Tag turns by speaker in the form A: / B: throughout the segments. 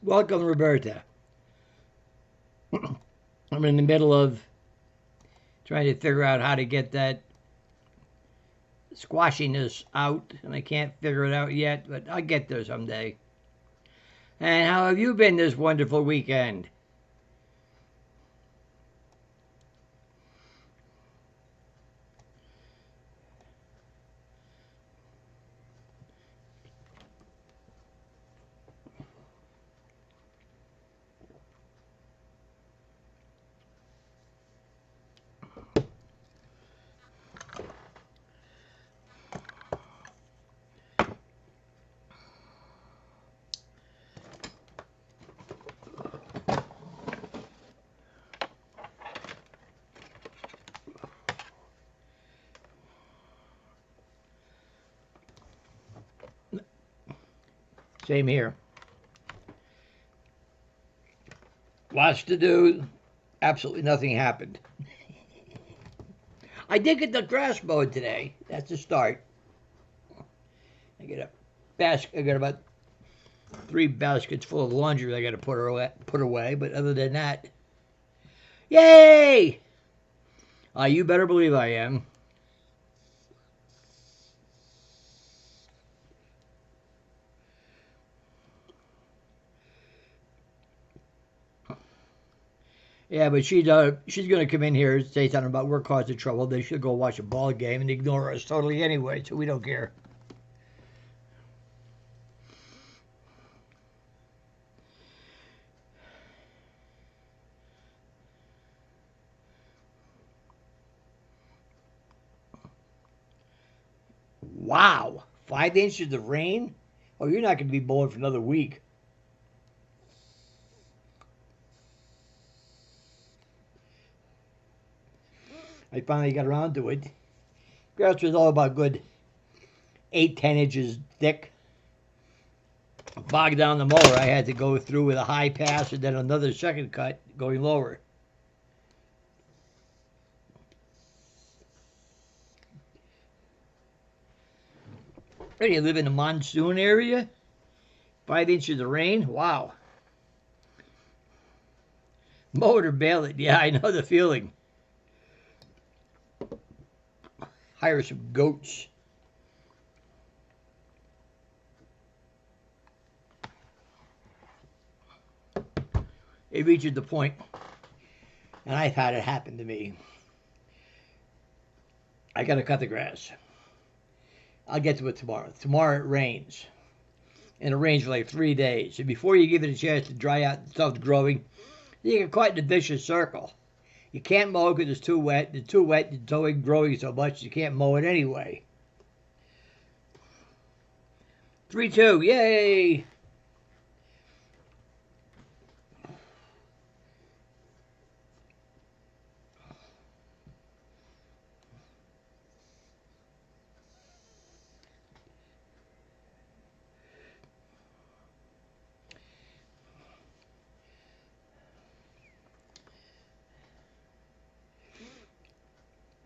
A: Welcome, Roberta. I'm in the middle of trying to figure out how to get that squashiness out, and I can't figure it out yet, but I'll get there someday. And how have you been this wonderful weekend? Same here. Lots to do. Absolutely nothing happened. I did get the grass mowed today. That's a start. I got about 3 baskets full of laundry I got to put away. But other than that, yay! You better believe I am. Yeah, but she's going to come in here and say something about we're causing trouble. They should go watch a ball game and ignore us totally anyway, so we don't care. Wow, 5 inches of rain? Oh, you're not going to be mowing for another week. I finally got around to it. Grass was all about good 8, 10 inches thick. Bogged down the mower, I had to go through with a high pass and then another second cut going lower. Hey, you live in the monsoon area? 5 inches of rain? Wow. Mow it or bail it. Yeah, I know the feeling. Hire some goats. It reaches the point, and I've had it happen to me. I got to cut the grass. I'll get to it tomorrow. Tomorrow it rains. And it rains for like 3 days. And before you give it a chance to dry out and stuff growing, you get caught in a vicious circle. You can't mow because it's too wet. It's too wet. It's always growing so much you can't mow it anyway. 3-2. Yay!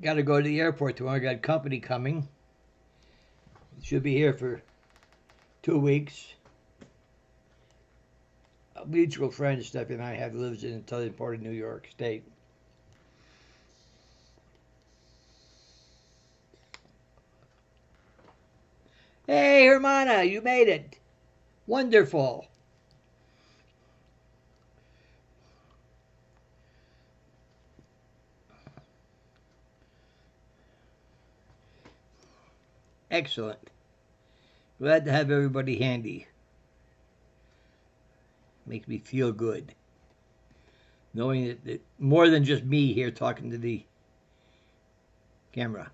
A: Got to go to the airport tomorrow. Got company coming. Should be here for 2 weeks. A mutual friend Steffi and I have lives in the southern part of New York State. Hey, Hermana, you made it. Wonderful. Excellent. Glad to have everybody handy. Makes me feel good. Knowing that more than just me here talking to the camera.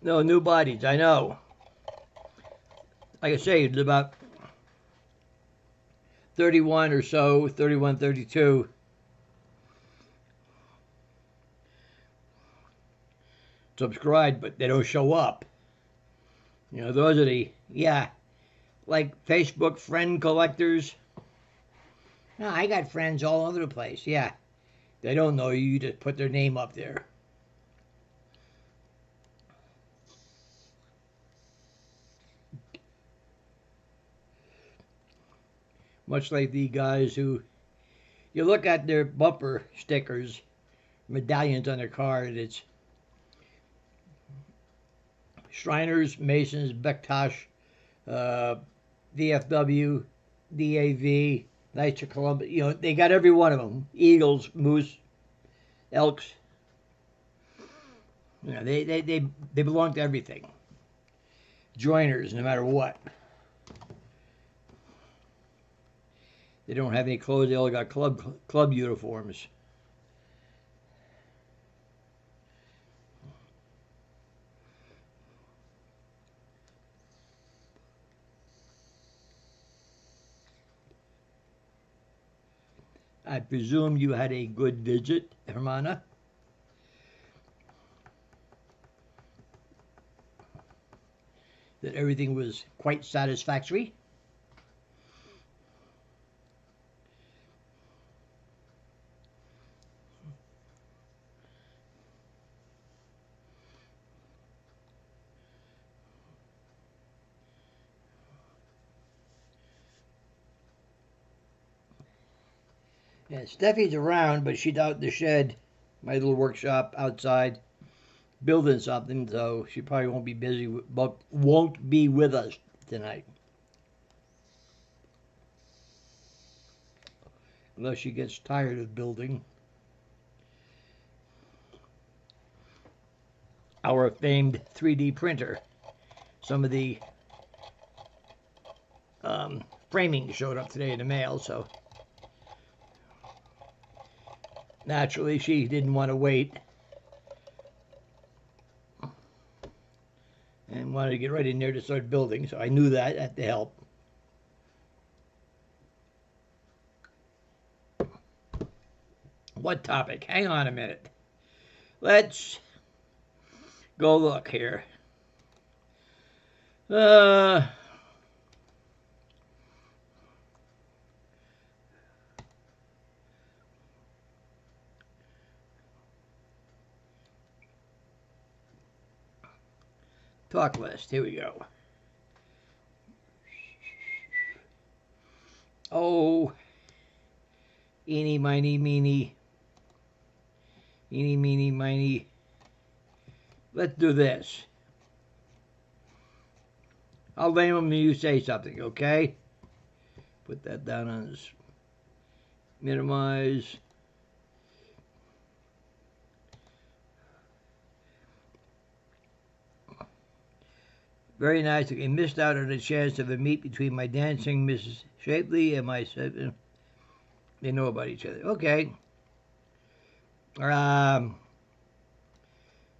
A: No, new bodies, I know. Like I say, it's about 31 or so, 31, 32. subscribe, but they don't show up. You know, those are the, yeah, like Facebook friend collectors. No, I got friends all over the place. Yeah, they don't know you. You just put their name up there. Much like the guys who, you look at their bumper stickers, medallions on their car, and it's Shriners, Masons, Bektosh, VFW, DAV, Knights of Columbus. You know, they got every one of them. Eagles, Moose, Elks. You know, they belong to everything. Joiners, no matter what. They don't have any clothes. They all got club uniforms. I presume you had a good visit, Hermana. That everything was quite satisfactory. Yeah, Steffi's around, but she's out in the shed, my little workshop outside, building something. So she probably won't be busy, but won't be with us tonight, unless she gets tired of building. Our famed 3D printer. Some of the framing showed up today in the mail, so naturally she didn't want to wait and wanted to get right in there to start building, so I knew that had to help. What topic? Hang on a minute. Let's go look here. Talk list. Here we go. Oh, eeny, miny, meeny. Eeny, meeny, miny. Let's do this. I'll name them and you say something, okay? Put that down on this. Minimize. Very nice. I missed out on a chance of a meet between my dancing Mrs. Shapley and my... They know about each other. Okay.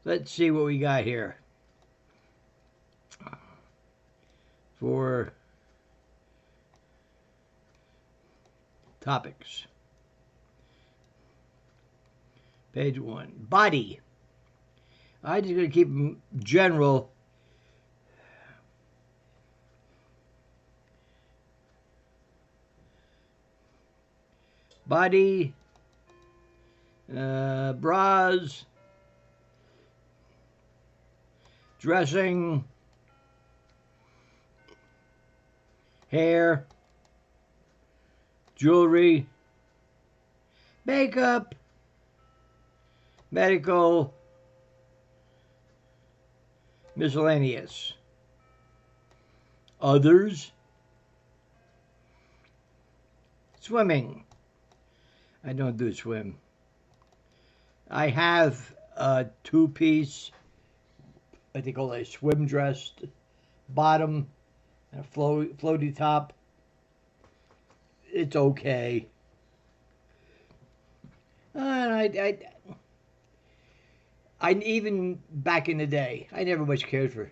A: Let's see what we got here. For topics. Page 1. Body. I'm just going to keep them general. Body, bras, dressing, hair, jewelry, makeup, medical, miscellaneous, others, swimming. I don't do swim. I have a two-piece, I think called a swim dress bottom and a floaty top. It's okay. I even back in the day, I never much cared for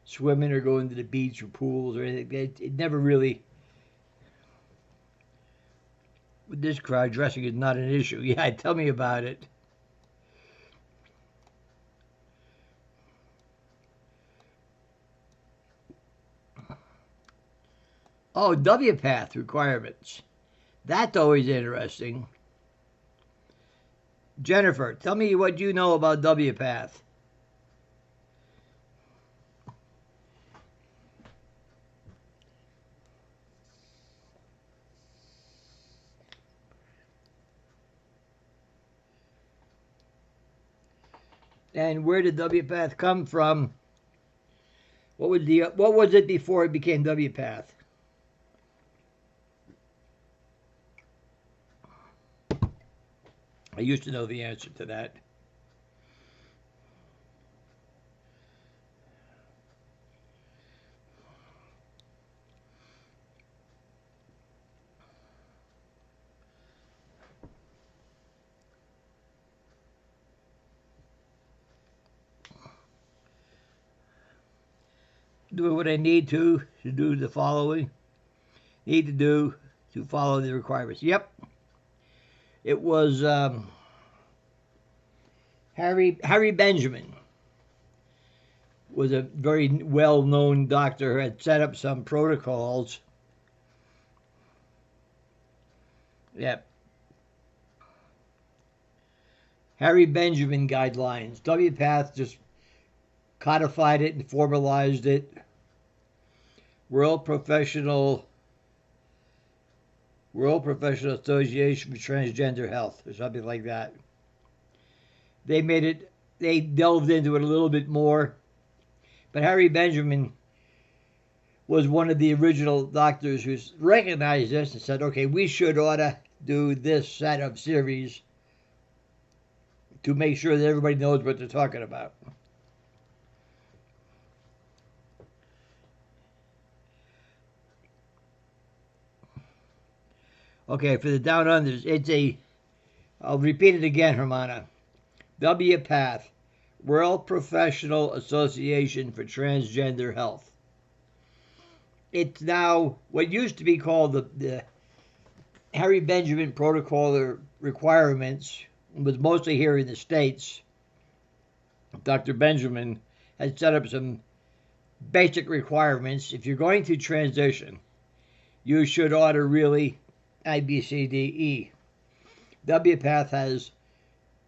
A: swimming or going to the beach or pools or anything. It never really. With this crowd, dressing is not an issue. Yeah, tell me about it. Oh, WPATH requirements. That's always interesting. Jennifer, tell me what you know about WPATH. And where did WPATH come from? What was it before it became WPATH? I used to know the answer to that. Do what I need to do the following. Need to do to follow the requirements. Yep. It was Harry Benjamin was a very well-known doctor who had set up some protocols. Yep. Harry Benjamin guidelines. WPATH just codified it and formalized it. World Professional Association for Transgender Health, or something like that. They delved into it a little bit more. But Harry Benjamin was one of the original doctors who recognized this and said, okay, we ought to do this set of series to make sure that everybody knows what they're talking about. Okay, for the Down Unders, I'll repeat it again, Hermana. WPATH, World Professional Association for Transgender Health. It's now what used to be called the Harry Benjamin Protocol requirements, was mostly here in the States. Dr. Benjamin had set up some basic requirements. If you're going to transition, you ought to really IBCDE. WPATH has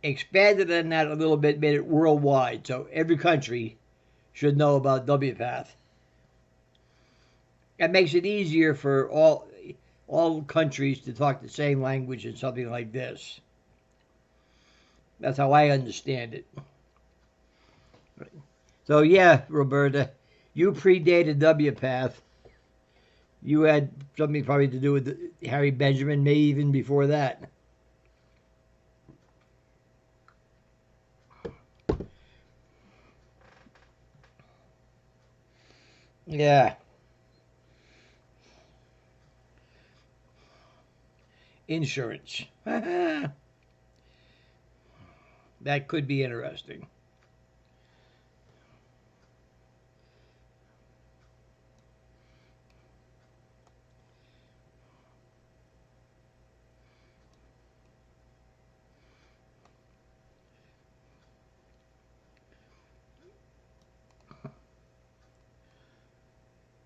A: expanded on that a little bit, made it worldwide, so every country should know about WPATH. That makes it easier for all countries to talk the same language in something like this. That's how I understand it. So yeah, Roberta, you predated WPATH. You had something probably to do with Harry Benjamin, maybe even before that. Yeah. Insurance. That could be interesting.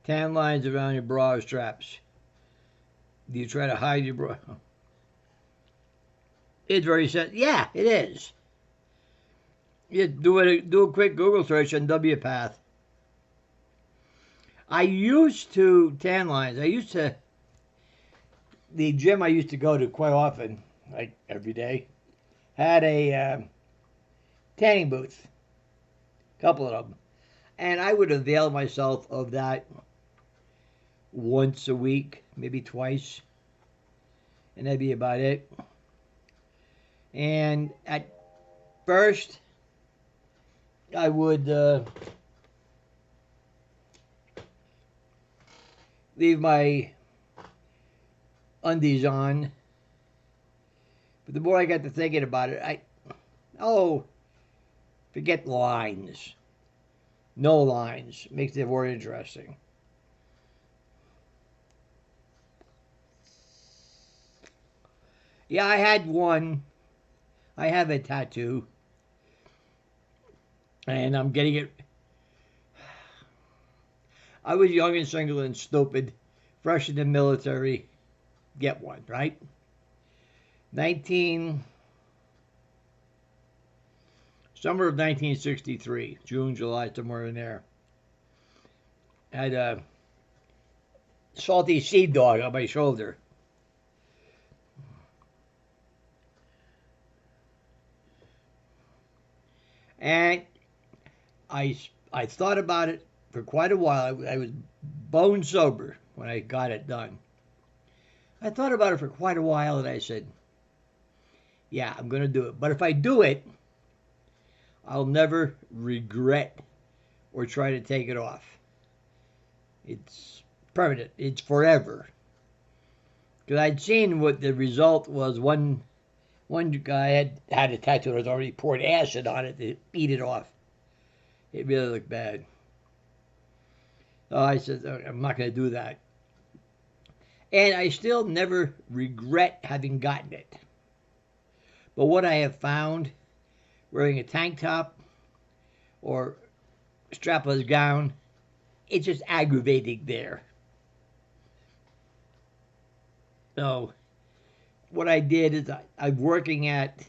A: Tan lines around your bra straps. Do you try to hide your bra? It's very sad. Yeah, it is. You do a quick Google search on WPATH. I used to tan lines. The gym I used to go to quite often, like every day, had a tanning booth, a couple of them, and I would avail myself of that once a week, maybe twice, and that'd be about it. And at first, I would leave my undies on, but the more I got to thinking about it, forget lines. No lines makes it more interesting. Yeah, I had one. I have a tattoo, and I'm getting it. I was young and single and stupid fresh in the military, get one, right? 19 Summer of 1963, June, July, somewhere in there. I had a salty sea dog on my shoulder. And I thought about it for quite a while. I was bone sober when I got it done. I thought about it for quite a while and I said, yeah, I'm going to do it. But if I do it, I'll never regret or try to take it off. It's permanent. It's forever. Because I'd seen what the result was. One guy had a tattoo that was already poured acid on it to eat it off. It really looked bad. So I said, I'm not going to do that. And I still never regret having gotten it. But what I have found, wearing a tank top or strapless gown, it's just aggravating there. So what I did is I'm working at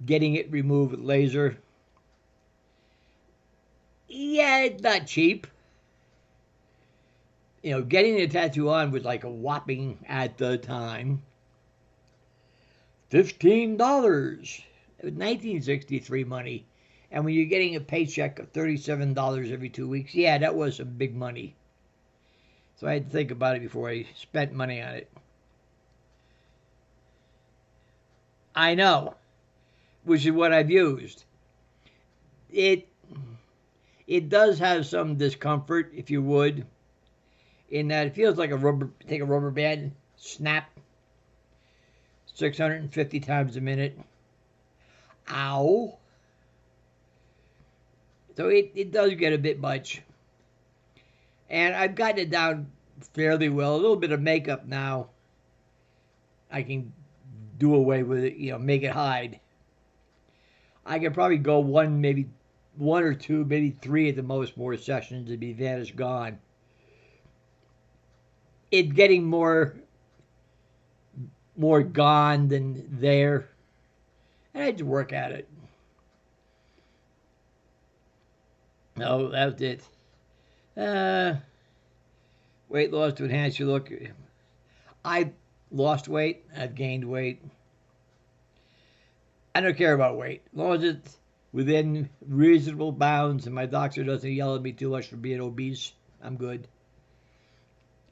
A: getting it removed with laser. Yeah, it's not cheap. You know, getting the tattoo on was like a whopping, at the time, $15. It was 1963 money. And when you're getting a paycheck of $37 every 2 weeks, yeah, that was some big money. So I had to think about it before I spent money on it. I know, which is what I've used. It does have some discomfort, if you would, in that it feels like take a rubber band, snap 650 times a minute. Ow. So it does get a bit much. And I've gotten it down fairly well. A little bit of makeup now, I can do away with it, you know, make it hide. I can probably go maybe one or two, maybe three at the most more sessions to be vanished gone. It's getting more gone than there. And I had to work at it. No, that was it. Weight loss to enhance your look. I've lost weight. I've gained weight. I don't care about weight. As long as it's within reasonable bounds and my doctor doesn't yell at me too much for being obese, I'm good.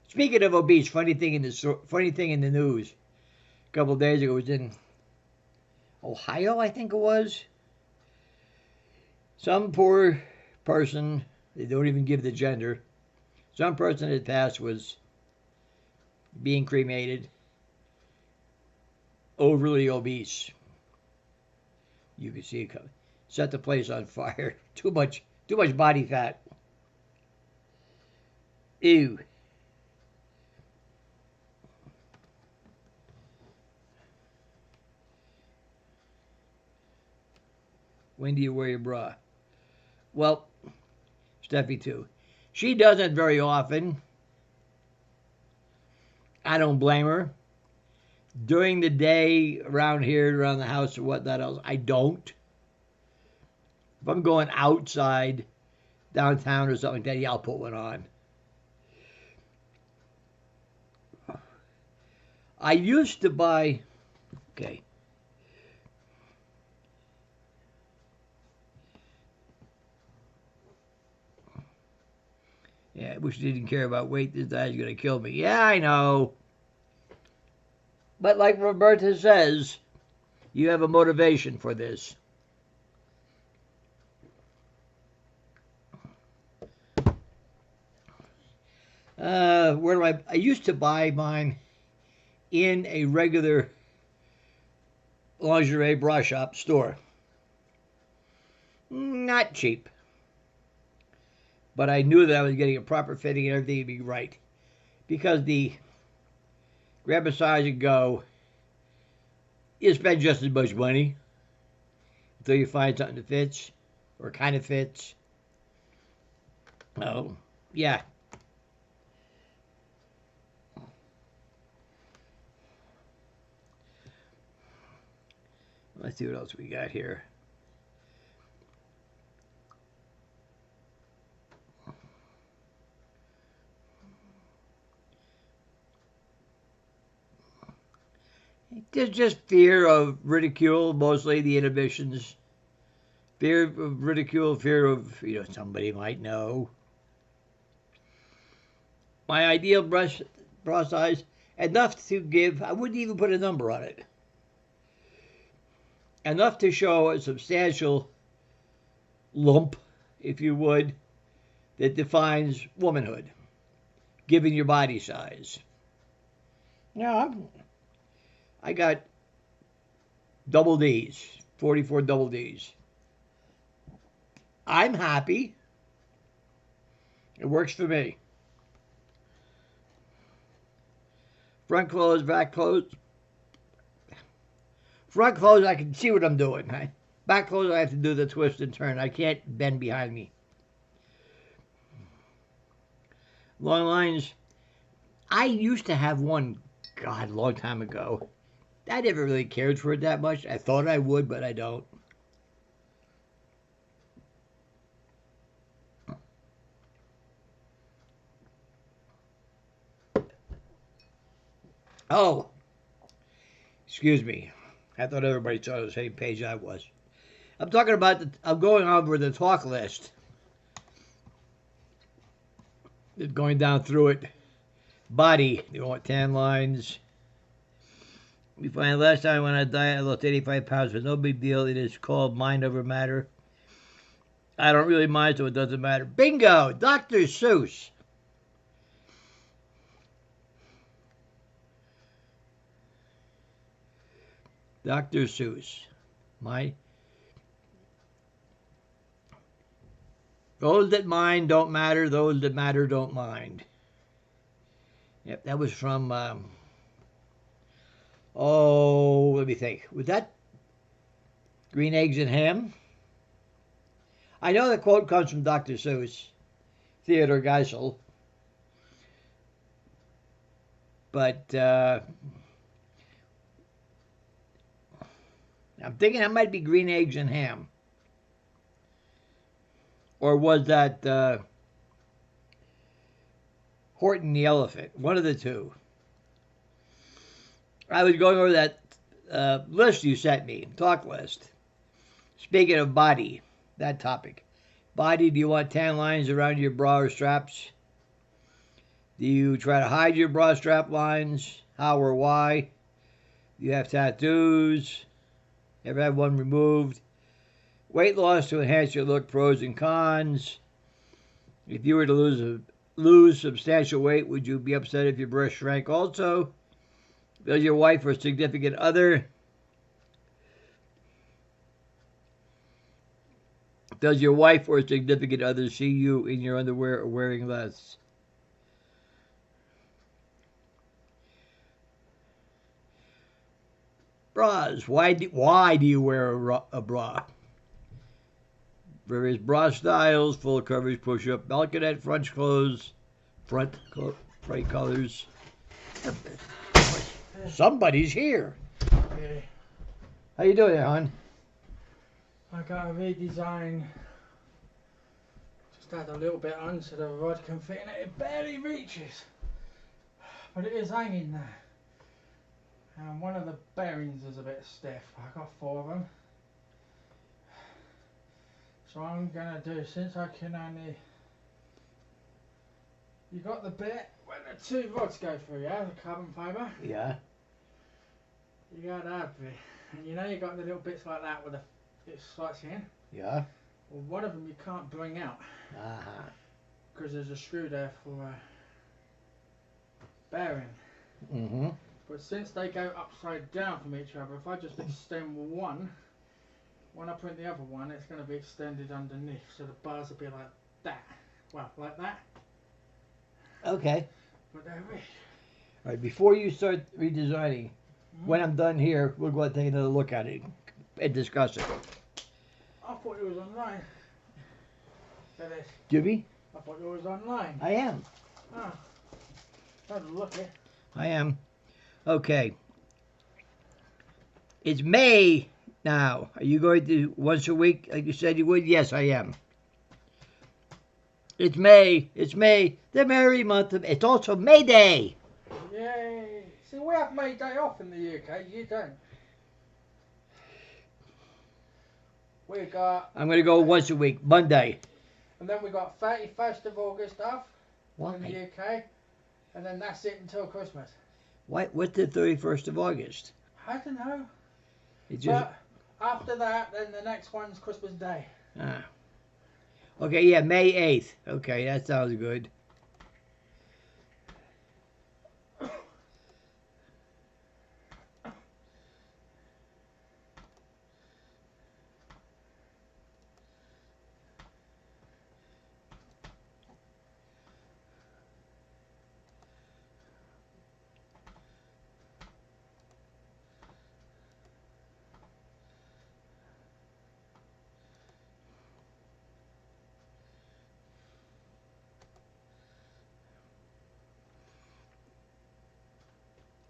A: Speaking of obese, funny thing in the news. A couple of days ago, it was in Ohio, I think it was. Some poor person, they don't even give the gender, some person that passed was being cremated, overly obese. You could see it coming. Set the place on fire. Too much body fat. Ew. When do you wear your bra? Well, Steffi too. She doesn't very often. I don't blame her. During the day, around here, around the house or whatnot else, I don't. If I'm going outside, downtown or something like that, yeah, I'll put one on. I used to buy, okay. Yeah, I wish he didn't care about weight. This guy's going to kill me. Yeah, I know. But like Roberta says, you have a motivation for this. Where do I used to buy mine in a regular lingerie bra shop store. Not cheap. But I knew that I was getting a proper fitting and everything would be right. Because the grab a size and go, you spend just as much money until you find something that fits or kind of fits. Oh, yeah. Let's see what else we got here. There's just fear of ridicule, mostly the inhibitions. Fear of ridicule, fear of, somebody might know. My ideal bra size, enough to give, I wouldn't even put a number on it. Enough to show a substantial lump, if you would, that defines womanhood, given your body size. I got double Ds, 44 double Ds. I'm happy. It works for me. Front clothes, back clothes. Front clothes, I can see what I'm doing. Back clothes, I have to do the twist and turn. I can't bend behind me. Long lines. I used to have one, God, a long time ago. I never really cared for it that much. I thought I would, but I don't. Oh, excuse me. I thought everybody saw the same page I was. I'm talking about I'm going over the talk list. Going down through it. Body, you want tan lines. We find last time when I diet I lost 85 pounds, but no big deal. It is called mind over matter. I don't really mind, so it doesn't matter. Bingo! Dr. Seuss. Dr. Seuss. Those that mind don't matter, those that matter don't mind. Yep, that was from, let me think. Was that Green Eggs and Ham? I know the quote comes from Dr. Seuss, Theodore Geisel. But I'm thinking that might be Green Eggs and Ham. Or was that Horton the Elephant? One of the two. I was going over that list you sent me, talk list. Speaking of body, that topic. Body, do you want tan lines around your bra or straps? Do you try to hide your bra strap lines? How or why? Do you have tattoos? Ever have one removed? Weight loss to enhance your look, pros and cons. If you were to lose substantial weight, would you be upset if your breast shrank also? Does your wife or significant other see you in your underwear or wearing less? Bras. Why do you wear a bra? Various bra styles, full coverage, push-up, balconette, front colors. Somebody's here.
B: Yeah.
A: How you doing there, hon?
B: I got a redesign. Just add a little bit on so the rod can fit in it. It barely reaches, but it is hanging there. And one of the bearings is a bit stiff. I got 4 of them. So I'm gonna do, since I can only, you got the bit where the 2 rods go through, yeah, the carbon fibre.
A: Yeah.
B: You got that bit, and you know you got the little bits like that where it slots in.
A: Yeah.
B: Well, one of them you can't bring out. Because there's a screw there for a bearing.
A: Mm-hmm.
B: But since they go upside down from each other, if I just extend one, when I put the other one, it's going to be extended underneath, so the bars will be like that. Well, like that.
A: Okay.
B: But they're rich.
A: All right, before you start redesigning, when I'm done here, we'll go ahead and take another look at it and discuss it.
B: I thought it was online. Phyliss.
A: Jimmy?
B: I thought it was online.
A: I am.
B: Ah. Had to look it.
A: I am. Okay. It's May Now, are you going to once a week like you said you would? Yes, I am. It's May. It's May. The merry month of... It's also May Day.
B: Yay! See, we have May Day off in the UK. You don't. We got...
A: I'm going to go once a week, Monday.
B: And then we got 31st of August off in the
A: Why?
B: UK. And then that's it until Christmas.
A: What's the 31st of August?
B: I don't know.
A: It just...
B: But after that, then the next one's Christmas Day.
A: Ah. Okay, yeah, May 8th. Okay, that sounds good.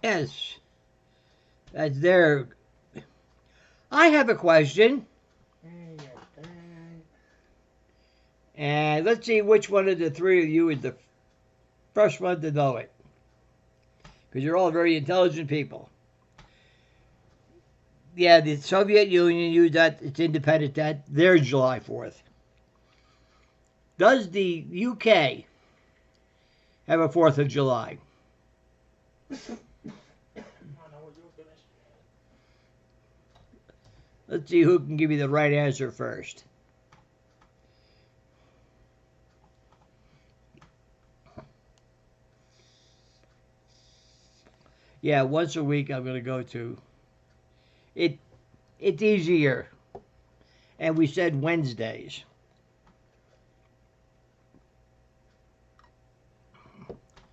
A: Yes, that's there. I have a question. And let's see which one of the three of you is the first one to know it. Because you're all very intelligent people. Yeah, the Soviet Union used that, its independence, that their July 4th. Does the UK have a 4th of July? Let's see who can give you the right answer first. Yeah, once a week I'm going to go to. It's easier. And we said Wednesdays.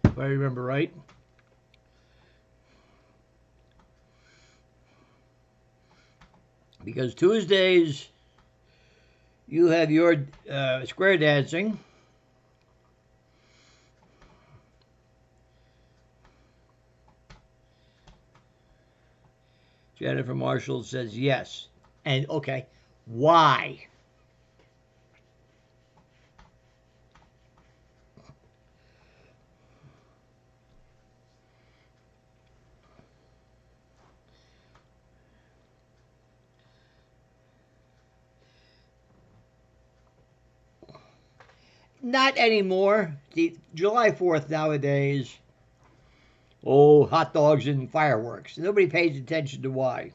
A: If I remember right. Because Tuesdays, you have your square dancing. Jennifer Marshall says yes. And okay, why? Not anymore. The July 4th nowadays, oh, hot dogs and fireworks. Nobody pays attention to why.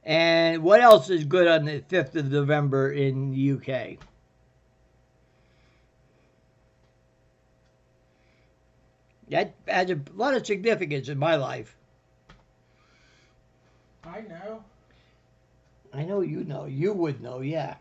A: And what else is good on the 5th of November in the UK? That has a lot of significance in my life.
B: I know.
A: I know you know. You would know, yeah.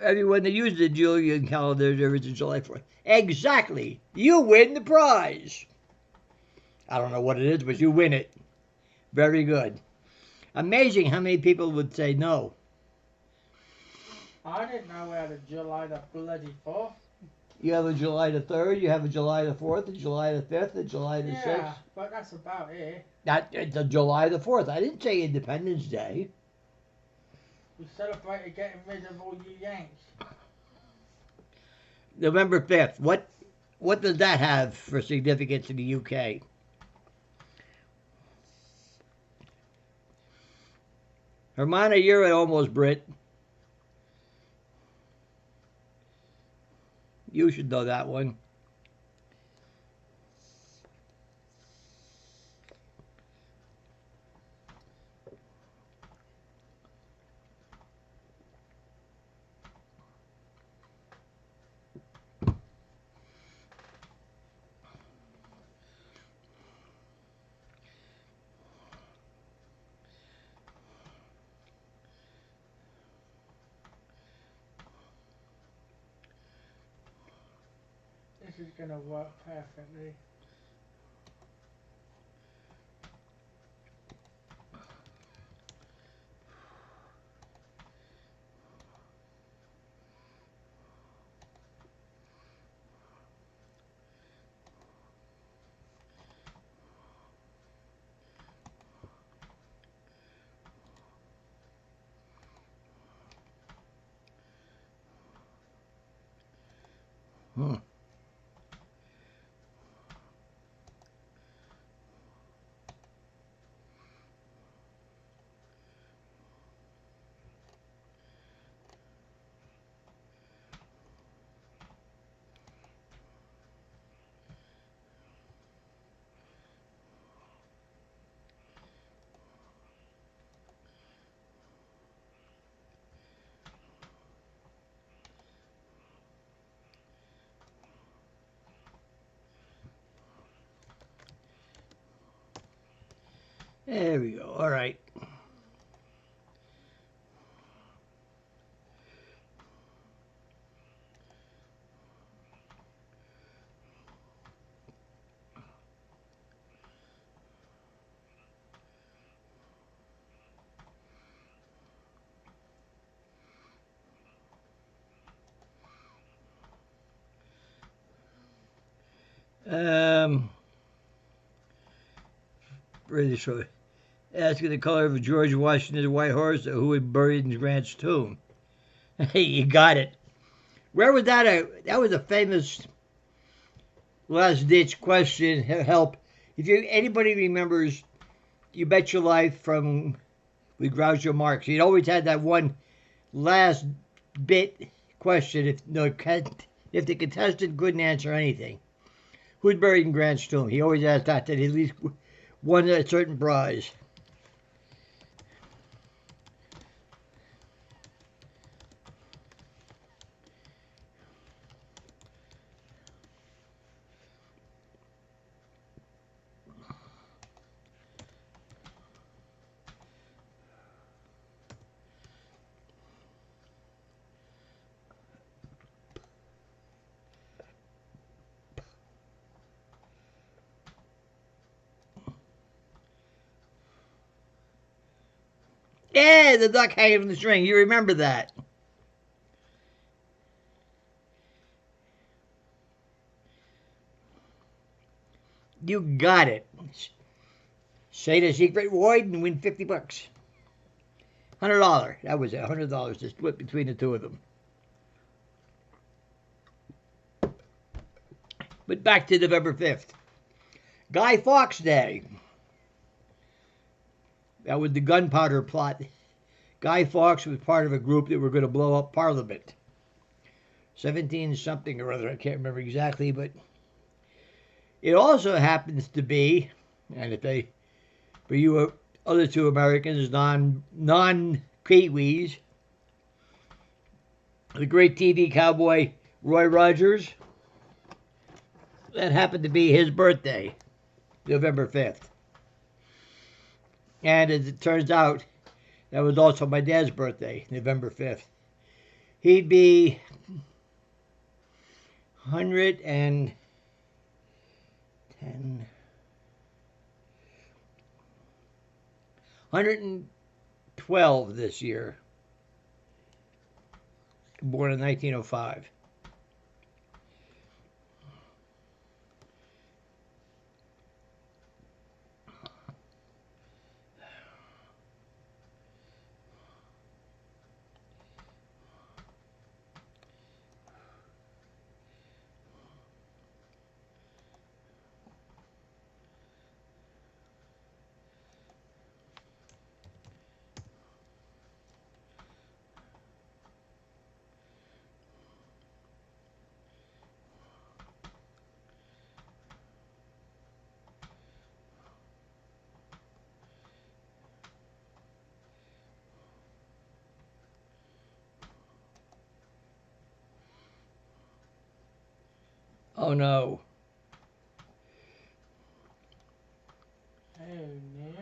A: Everyone that uses the Julian calendar, there is a July 4th. Exactly. You win the prize. I don't know what it is, but you win it. Very good. Amazing how many people would say no.
B: I didn't know we had a July the bloody 4th.
A: You have a July the 3rd, you have a July the 4th, a July the 5th, a July the 6th.
B: Yeah, but that's about it.
A: It's a July the 4th. I didn't say Independence Day.
B: We celebrated getting rid of all you Yanks.
A: November 5th. What does that have for significance in the UK? Hermana, you're an almost Brit. You should know that one.
B: This is going to work perfectly.
A: Hmm. There we go. All right. Really short. Asking the color of George Washington's white horse or who was buried in Grant's tomb. Hey, you got it. Where was that? That was a famous last ditch question. Help. If anybody remembers, You Bet Your Life from with Groucho Marx, he'd always had that one last bit question. If the contestant couldn't answer anything, who's buried in Grant's tomb? He always asked that at least won a certain prize. Yeah, the duck hanging from the string. You remember that. You got it. Say the secret word and win $50. $100. That was it. $100 to split between the two of them. But back to November 5th. Guy Fawkes Day. That was the gunpowder plot. Guy Fawkes was part of a group that were going to blow up Parliament. 17 something or other, I can't remember exactly, but it also happens to be, and for you other two Americans, non-Kiwis, the great TV cowboy Roy Rogers, that happened to be his birthday, November 5th. And as it turns out, that was also my dad's birthday, November 5th. He'd be 110, 112 this year, born in 1905. Oh no.
B: Oh no.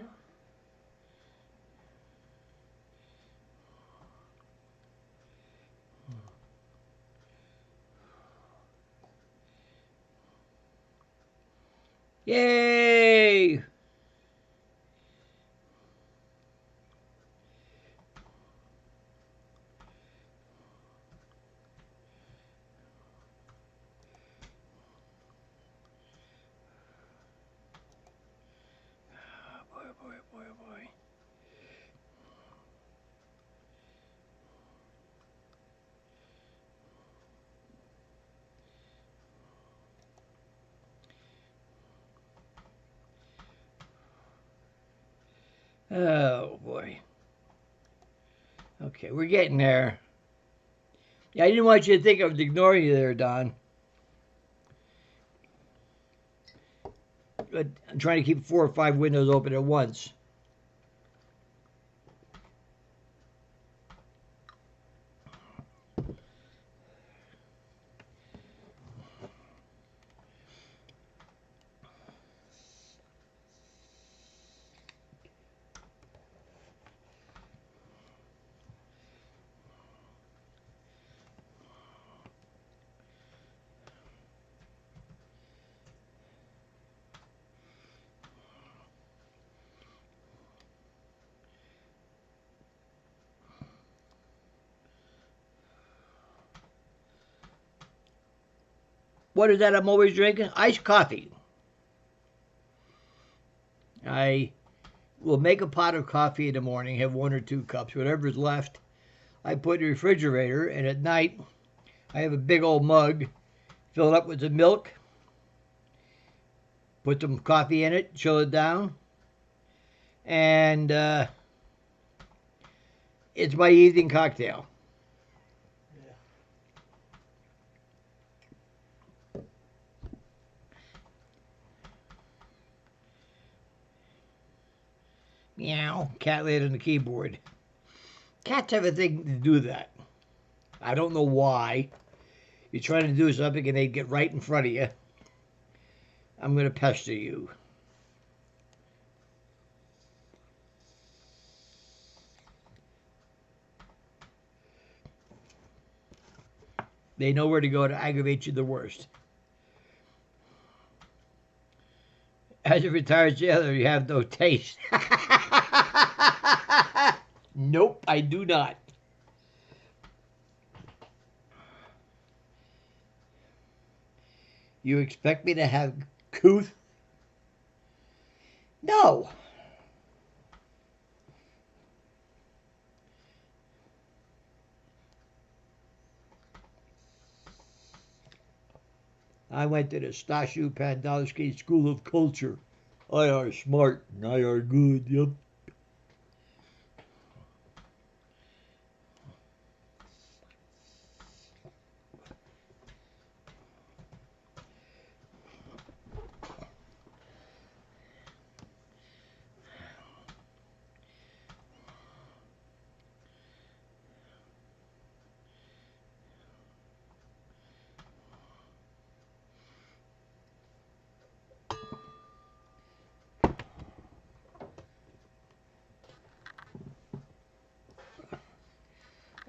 A: Yay! Boy. Oh, boy. Okay, we're getting there. Yeah, I didn't want you to think I was ignoring you there, Don. But I'm trying to keep 4 or 5 windows open at once. What is that I'm always drinking? Iced coffee. I will make a pot of coffee in the morning, have 1 or 2 cups, whatever's left. I put in the refrigerator, and at night I have a big old mug, fill it up with some milk, put some coffee in it, chill it down, and it's my evening cocktail. Meow, cat laid on the keyboard. Cats have a thing to do that. I don't know why. You're trying to do something and they get right in front of you. I'm going to pester you. They know where to go to aggravate you the worst. As a retired sailor, you have no taste. Nope, I do not. You expect me to have couth? No. I went to the Stashu Pandalski School of Culture. I are smart and I are good, yep.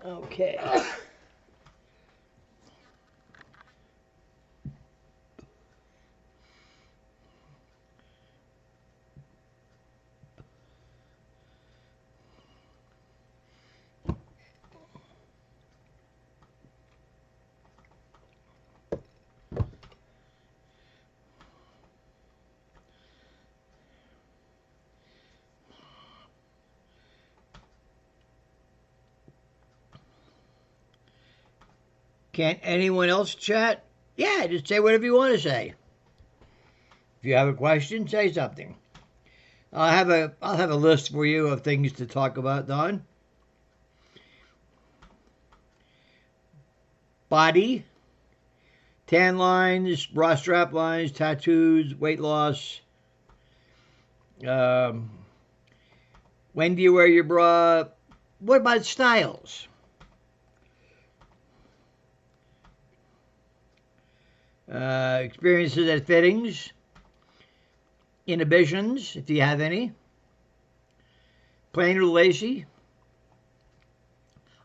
A: Okay. Can't anyone else chat? Yeah, just say whatever you want to say. If you have a question, say something. I'll have a list for you of things to talk about, Don. Body, tan lines, bra strap lines, tattoos, weight loss. Um, when do you wear your bra? What about styles? Experiences at fittings, inhibitions, if you have any, plain or lacy,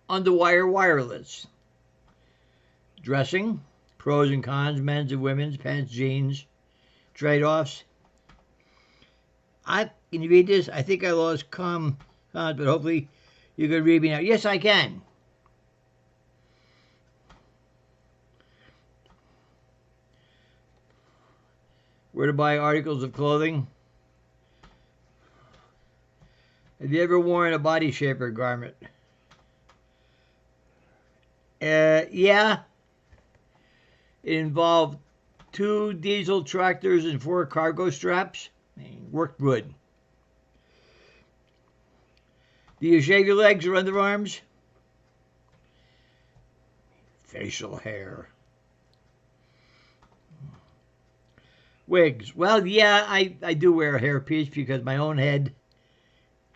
A: underwire, wireless, dressing, pros and cons, men's and women's, pants, jeans, trade-offs. Can you read this? I think I lost cons, but hopefully you can read me now. Yes, I can. Where to buy articles of clothing? Have you ever worn a body shaper garment? Yeah. It involved 2 diesel tractors and 4 cargo straps. It worked good. Do you shave your legs or underarms? Facial hair. Wigs. Well, yeah, I do wear a hairpiece because my own head,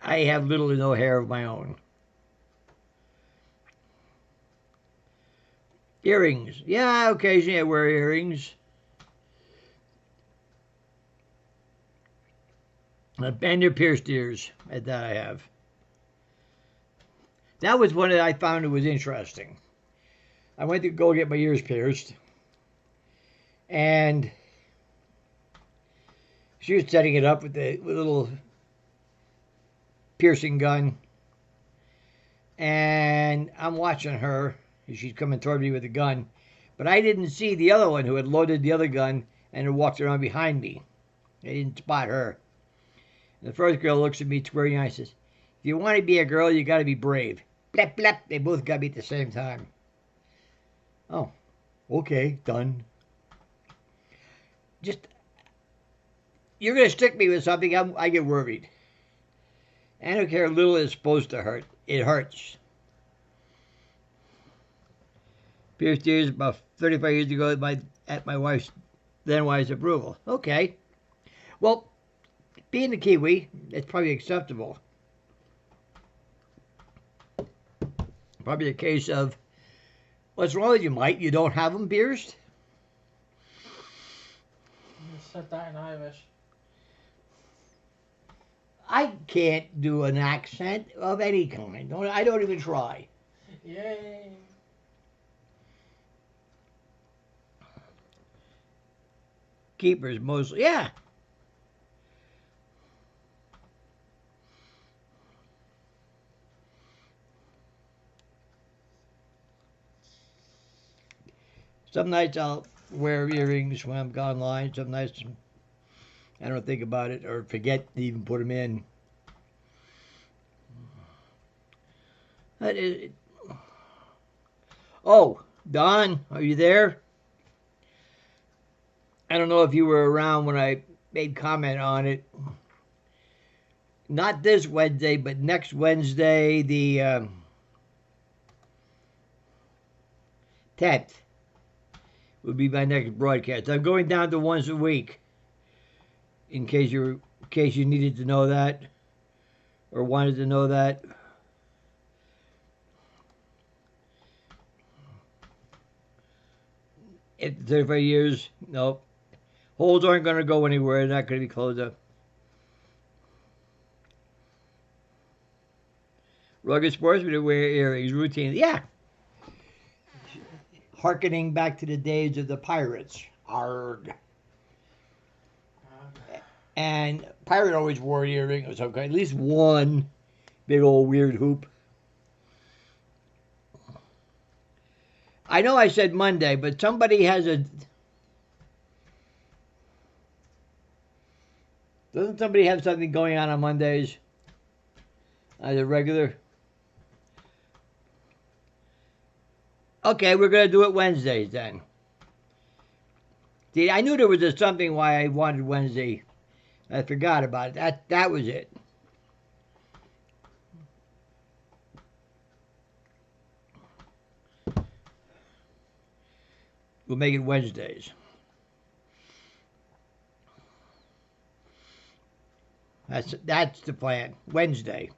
A: I have little to no hair of my own. Earrings. Yeah, occasionally I wear earrings. And your pierced ears. That I have. That was one that I found that was interesting. I went to go get my ears pierced. And she was setting it up with a little piercing gun. And I'm watching her. She's coming toward me with a gun. But I didn't see the other one who had loaded the other gun and had walked around behind me. I didn't spot her. And the first girl looks at me square and says, if you want to be a girl, you got to be brave. Blap, blap. They both got me at the same time. Oh, okay, done. Just, you're going to stick me with something, I get worried. I don't care how little it's supposed to hurt. It hurts. Pierced ears about 35 years ago at my wife's then wife's approval. Okay. Well, being a Kiwi, it's probably acceptable. Probably a case of, what's wrong with you, Mike? You don't have them pierced?
B: You said that in Irish.
A: I can't do an accent of any kind. I don't even try.
B: Yay.
A: Keepers mostly. Yeah. Some nights I'll wear earrings when I'm online. Some nights I don't think about it or forget to even put them in. Oh, Don, are you there? I don't know if you were around when I made comment on it. Not this Wednesday, but next Wednesday, the 10th, will be my next broadcast. I'm going down to once a week, in case you needed to know that or wanted to know that. At 35 years, nope. Holes aren't going to go anywhere. They're not going to be closed up. Rugged sportsmen wear earrings routinely. Yeah. Harkening back to the days of the pirates. Arg. And pirate always wore an earring of some kind. At least one big old weird hoop. I know I said Monday, but somebody has a... Doesn't somebody have something going on Mondays? As a regular? Okay, we're going to do it Wednesdays then. See, I knew there was something why I wanted Wednesday. I forgot about it. That was it. We'll make it Wednesdays. That's the plan. Wednesday.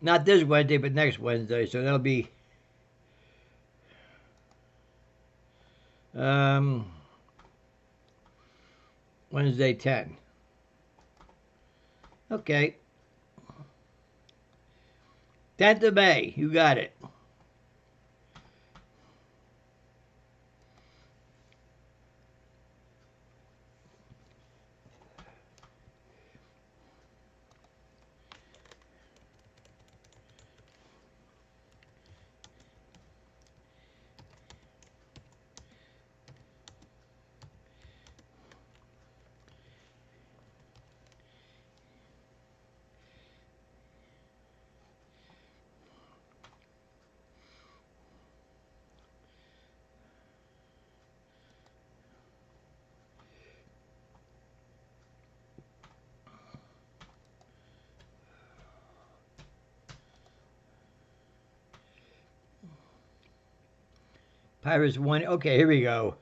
A: Not this Wednesday, but next Wednesday. So that'll be Wednesday 10. Okay. 10th of May. You got it. Pirates one. Okay, here we go.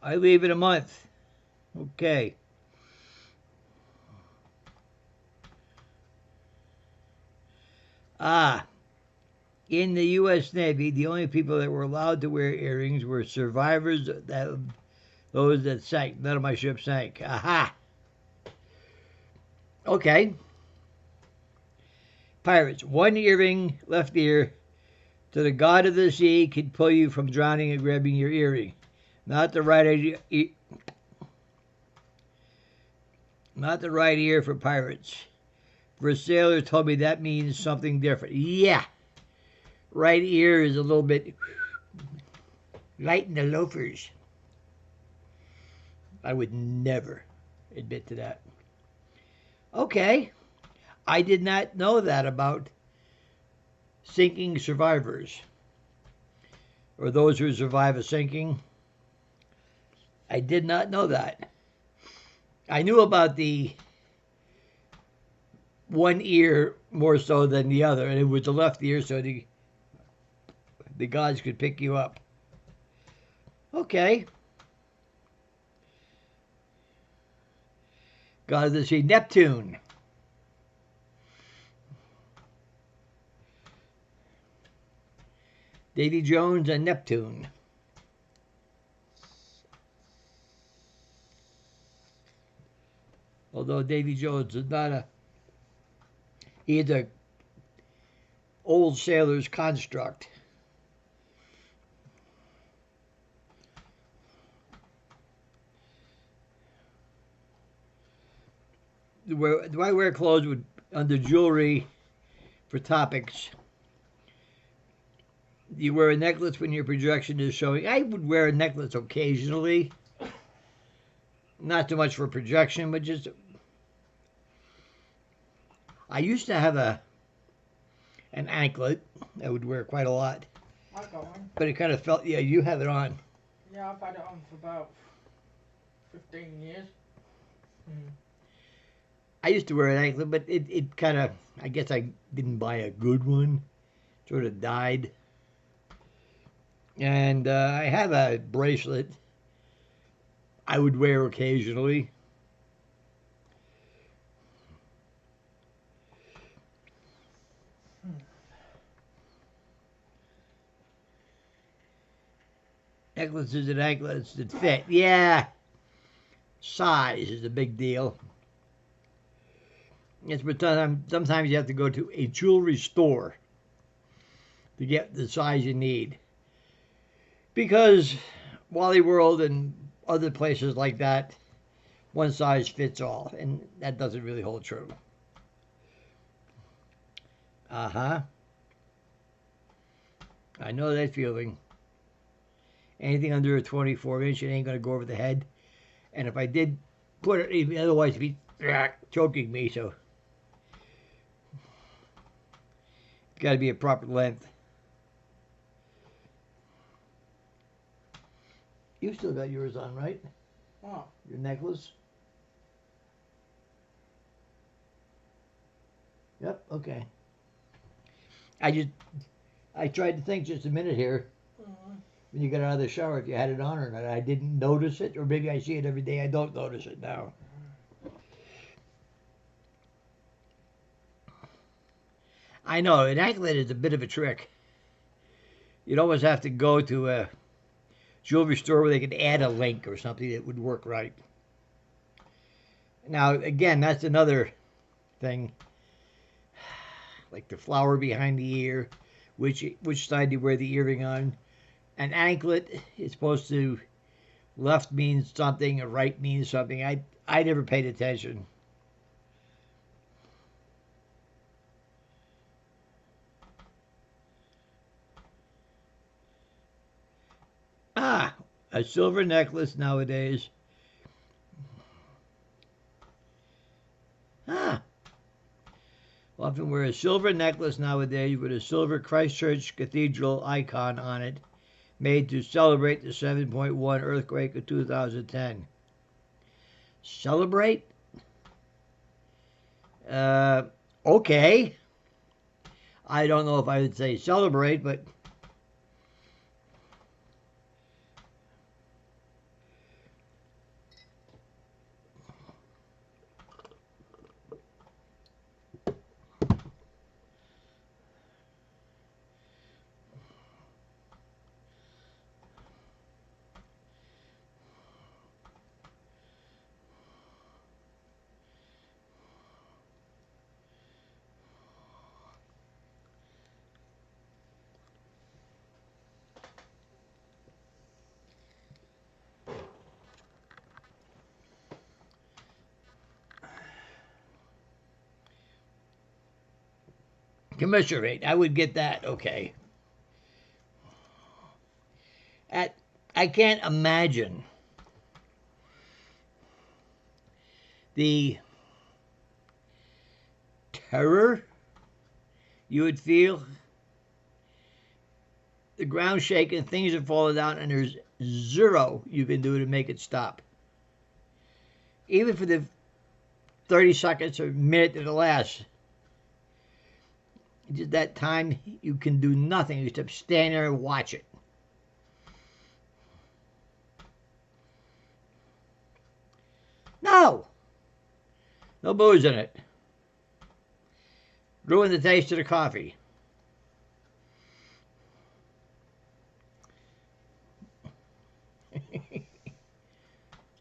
A: I leave in a month. Okay. Ah, in the U.S. Navy, the only people that were allowed to wear earrings were survivors, those that sank. None of my ships sank. Aha. Okay. Pirates, one earring, left ear, to the god of the sea could pull you from drowning and grabbing your earring. Not the right not the right ear for pirates. For a sailor told me that means something different. Yeah. Right ear is a little bit light in the loafers. I would never admit to that. Okay. I did not know that about sinking survivors or those who survive a sinking. I did not know that. I knew about the one ear more so than the other, and it was the left ear so the gods could pick you up. Okay. God of the sea, Neptune. Davy Jones and Neptune. Although Davy Jones is not he is a old sailor's construct. Do I wear clothes under jewelry for topics? Do you wear a necklace when your projection is showing? I would wear a necklace occasionally. Not too much for projection, but just... I used to have an anklet I would wear quite a lot.
B: I got one.
A: But it kind of felt... Yeah, you have it on.
B: Yeah, I've had it on for about 15 years.
A: I used to wear an anklet, but it kind of... I guess I didn't buy a good one. Sort of died. And I have a bracelet I would wear occasionally. Necklaces and anklets that fit. Yeah. Size is a big deal. Yes, but sometimes you have to go to a jewelry store to get the size you need. Because Wally World and other places like that, one size fits all, and that doesn't really hold true. Uh-huh. I know that feeling. Anything under a 24-inch, it ain't going to go over the head. And if I did put it, otherwise it'd be choking me, so it's got to be a proper length. You still got yours on, right?
B: What?
A: Your necklace? Yep, okay. I tried to think just a minute here when you got out of the shower if you had it on or not. I didn't notice it, or maybe I see it every day. I don't notice it now. I know, an anklet is a bit of a trick. You'd always have to go to a jewelry store where they could add a link or something that would work right. Now, again, that's another thing. Like the flower behind the ear, which side do you wear the earring on? An anklet is supposed to, left means something, or right means something. I never paid attention. Ah, a silver necklace nowadays. Ah. Often wear a silver necklace nowadays with a silver Christchurch Cathedral icon on it, made to celebrate the 7.1 earthquake of 2010. Celebrate? Okay. I don't know if I would say celebrate, but Commiserate. I would get that. Okay. I can't imagine the terror you would feel. The ground shaking, things are falling down, and there's zero you can do to make it stop. Even for the 30 seconds or minute that it lasts. Just that time, you can do nothing except stand there and watch it. No! No booze in it. Ruin the taste of the coffee.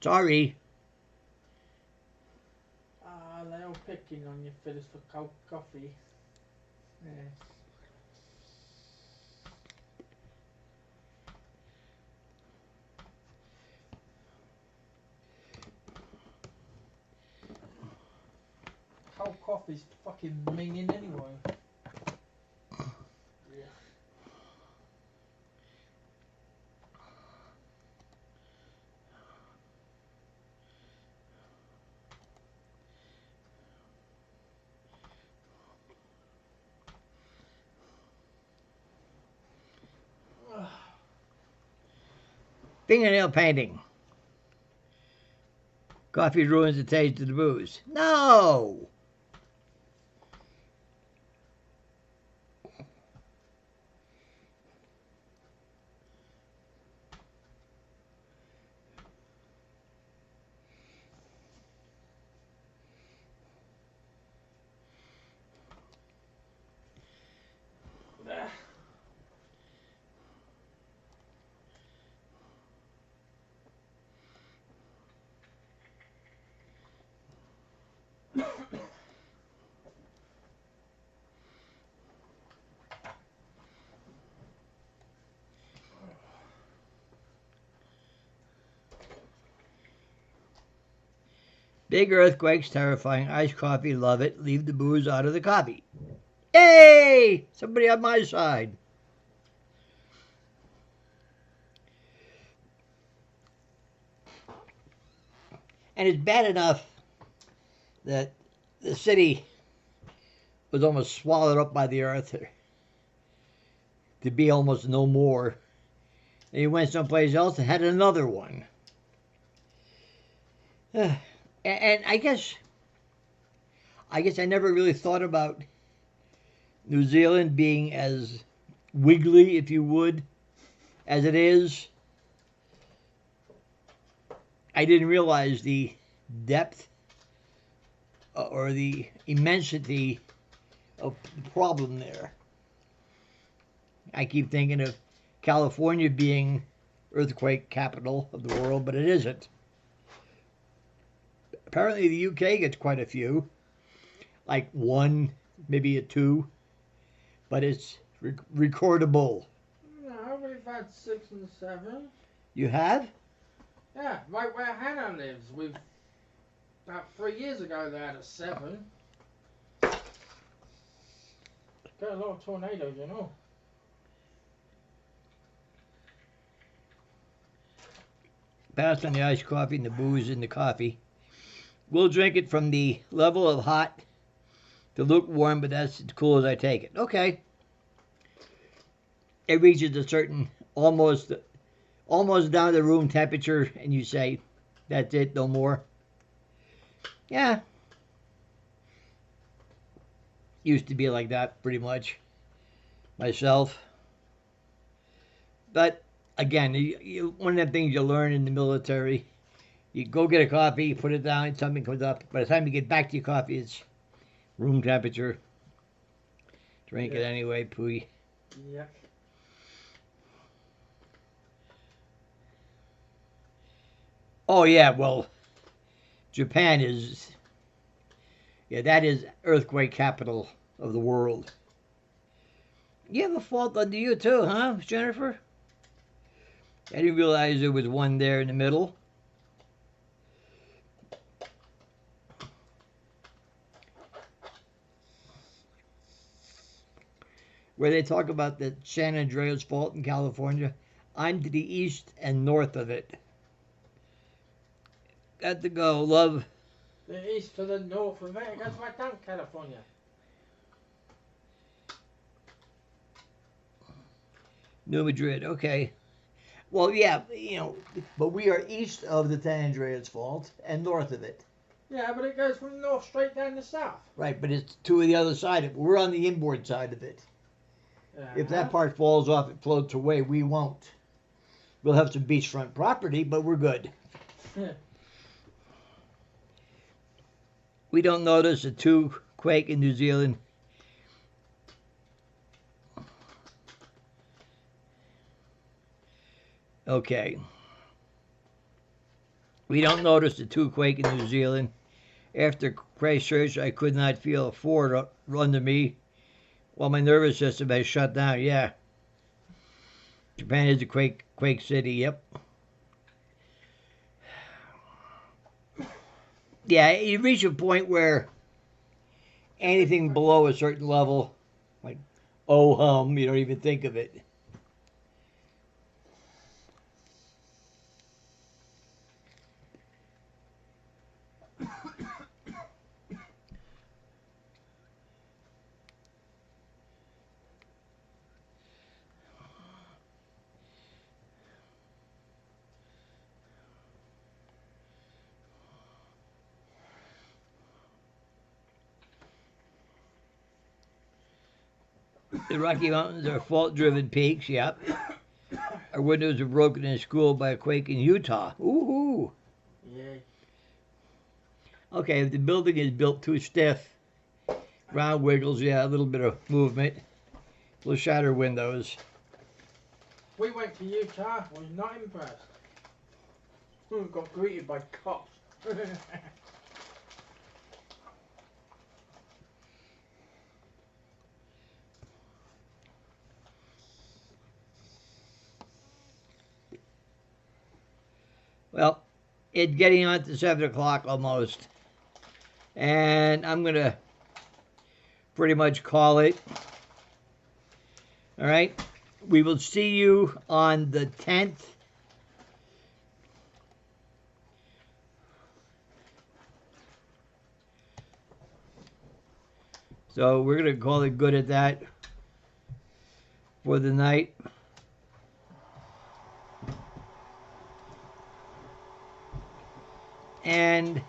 A: Sorry.
B: They're all picking on you, Phyliss, for cold coffee. Yes. Cold coffee's fucking minging anyway. Yeah.
A: Fingernail painting. Coffee ruins the taste of the booze. No! Big earthquakes, terrifying. Iced coffee, love it. Leave the booze out of the coffee. Yay! Somebody on my side. And it's bad enough that the city was almost swallowed up by the earth to be almost no more. And he went someplace else and had another one. And I guess I never really thought about New Zealand being as wiggly, if you would, as it is. I didn't realize the depth or the immensity of the problem there. I keep thinking of California being earthquake capital of the world, but it isn't. Apparently the UK gets quite a few, like one, maybe a two, but it's recordable.
B: No, we've had 6 and 7.
A: You have?
B: Yeah, right where Hannah lives. We've about 3 years ago they had a 7. Got a lot of tornadoes, you know.
A: Pass on the iced coffee and the booze in the coffee. We'll drink it from the level of hot to lukewarm, but that's as cool as I take it. Okay. It reaches a certain almost down to room temperature, and you say, that's it, no more. Yeah. Used to be like that pretty much myself. But again, one of the things you learn in the military, you go get a coffee, you put it down, something comes up. By the time you get back to your coffee, it's room temperature. Drink it anyway, pooey.
B: Yeah.
A: Oh, yeah, well, Japan is, that is earthquake capital of the world. You have a fault under you too, huh, Jennifer? I didn't realize there was one there in the middle. where they talk about the San Andreas Fault in California. I'm to the east and north of it. Got to go, love.
B: The east to the north of it. It goes right down California.
A: New Madrid, okay. Well, yeah, but we are east of the San Andreas Fault and north of it.
B: Yeah, but it goes from north straight down to south.
A: Right, but it's to the other side of it. We're on the inboard side of it. If that part falls off, it floats away. We won't. We'll have some beachfront property, but we're good. We don't notice a 2 quake in New Zealand. Okay. We don't notice the 2 quake in New Zealand. After Christchurch, I could not feel a fort under me while my nervous system has shut down. Yeah. Japan is a quake city, yep. Yeah, you reach a point where anything below a certain level, like oh hum, you don't even think of it. The Rocky Mountains are fault-driven peaks, yep. Our windows were broken in school by a quake in Utah. Ooh.
B: Yeah.
A: Okay, if the building is built too stiff, ground wiggles, yeah, a little bit of movement. Will shatter windows.
B: We went to Utah. Was not impressed. We got greeted by cops.
A: Well, it's getting on to 7 o'clock almost. And I'm going to pretty much call it. All right? We will see you on the 10th. So we're going to call it good at that for the night. And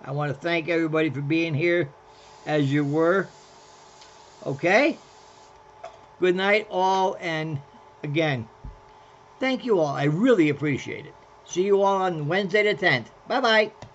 A: I want to thank everybody for being here as you were. Okay? Good night, all. And again, thank you all. I really appreciate it. See you all on Wednesday the 10th. Bye-bye.